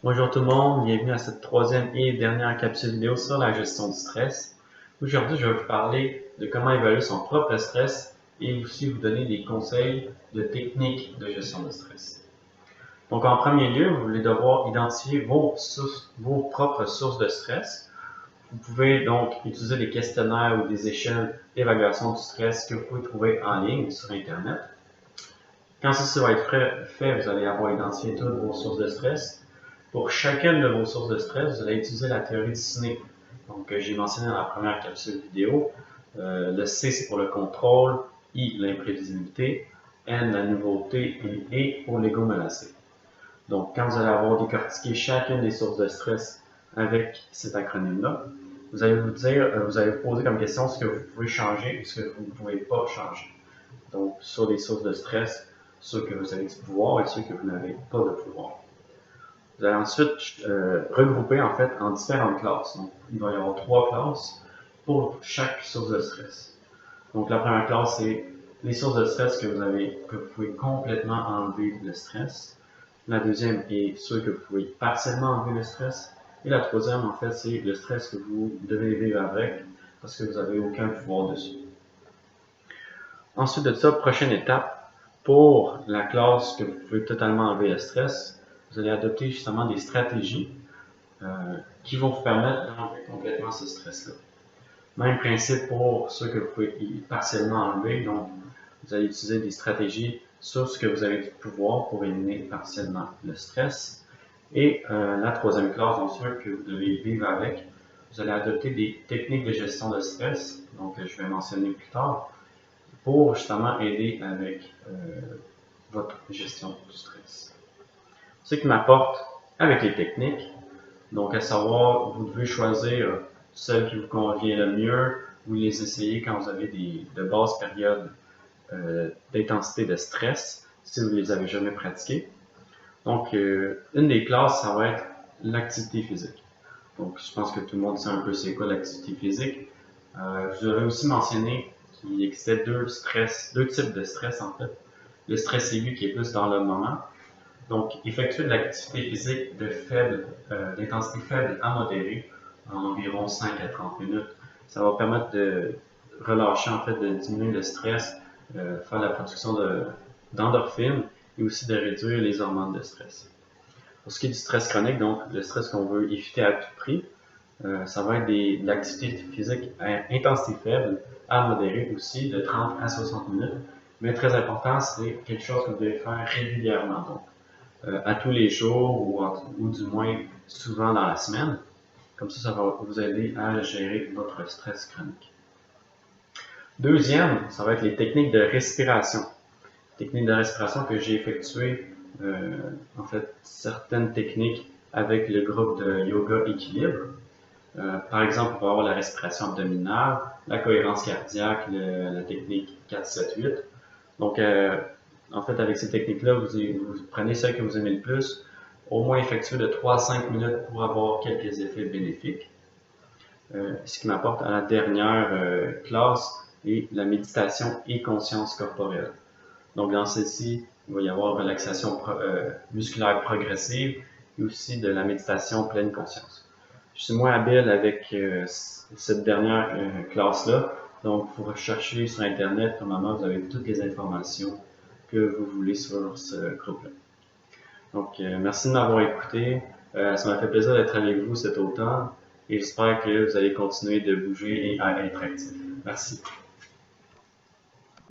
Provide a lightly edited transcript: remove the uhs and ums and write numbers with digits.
Bonjour tout le monde, bienvenue à cette troisième et dernière capsule vidéo sur la gestion du stress. Aujourd'hui, je vais vous parler de comment évaluer son propre stress et aussi vous donner des conseils de techniques de gestion de stress. Donc en premier lieu, vous allez devoir identifier vos propres sources de stress. Vous pouvez donc utiliser des questionnaires ou des échelles d'évaluation du stress que vous pouvez trouver en ligne sur Internet. Quand ceci va être fait, vous allez avoir identifié toutes vos sources de stress. Pour chacune de vos sources de stress, vous allez utiliser la théorie du SNIC. Donc, j'ai mentionné dans la première capsule vidéo. Le C, c'est pour le contrôle, I, l'imprévisibilité, N, la nouveauté, et E, pour l'ego menacé. Donc, quand vous allez avoir décortiqué chacune des sources de stress avec cet acronyme-là, vous allez vous poser comme question ce que vous pouvez changer et ce que vous ne pouvez pas changer. Donc, sur les sources de stress, ceux que vous avez du pouvoir et ceux que vous n'avez pas de pouvoir. Vous allez ensuite regrouper en fait en différentes classes. Donc, il va y avoir 3 classes pour chaque source de stress. Donc, la première classe, c'est les sources de stress que vous pouvez complètement enlever le stress. La deuxième est ceux que vous pouvez partiellement enlever le stress. Et la troisième, en fait, c'est le stress que vous devez vivre avec parce que vous n'avez aucun pouvoir dessus. Ensuite de ça, prochaine étape, pour la classe que vous pouvez totalement enlever le stress, vous allez adopter justement des stratégies qui vont vous permettre d'enlever complètement ce stress-là. Même principe pour ceux que vous pouvez partiellement enlever, donc vous allez utiliser des stratégies sur ce que vous avez du pouvoir pour éliminer partiellement le stress. Et la troisième classe, donc ceux que vous devez vivre avec, vous allez adopter des techniques de gestion de stress, donc je vais mentionner plus tard, pour justement aider avec votre gestion du stress. Ce qui m'apporte avec les techniques, donc à savoir, vous devez choisir celle qui vous convient le mieux, vous les essayez quand vous avez de basses périodes d'intensité de stress, si vous ne les avez jamais pratiquées. Donc, une des classes, ça va être l'activité physique. Donc, je pense que tout le monde sait un peu c'est quoi l'activité physique. Je vous avais aussi mentionné qu'il existait deux types de stress en fait. Le stress aigu qui est plus dans le moment. Donc, effectuer de l'activité physique d'intensité faible à modérée, en environ 5 à 30 minutes, ça va permettre de relâcher, en fait, de diminuer le stress, faire la production d'endorphines et aussi de réduire les hormones de stress. Pour ce qui est du stress chronique, donc le stress qu'on veut éviter à tout prix, ça va être de l'activité physique à intensité faible à modérée aussi, de 30 à 60 minutes. Mais très important, c'est quelque chose que vous devez faire régulièrement. Donc, à tous les jours ou du moins souvent dans la semaine. Comme ça va vous aider à gérer votre stress chronique. Deuxième, ça va être les techniques de respiration. Techniques de respiration que j'ai effectuées, en fait, certaines techniques avec le groupe de yoga équilibre. Par exemple, on va avoir la respiration abdominale, la cohérence cardiaque, la technique 4-7-8. Donc, en fait, avec ces techniques-là, vous prenez celle que vous aimez le plus, au moins effectuer de 3 à 5 minutes pour avoir quelques effets bénéfiques. Ce qui m'apporte à la dernière classe est la méditation et conscience corporelle. Donc, dans celle-ci, il va y avoir relaxation musculaire progressive et aussi de la méditation pleine conscience. Je suis moins habile avec cette dernière classe-là, donc vous recherchez sur Internet, normalement vous avez toutes les informations que vous voulez sur ce groupe-là. Donc, merci de m'avoir écouté. Ça m'a fait plaisir d'être avec vous cet automne et j'espère que vous allez continuer de bouger et à être actif. Merci.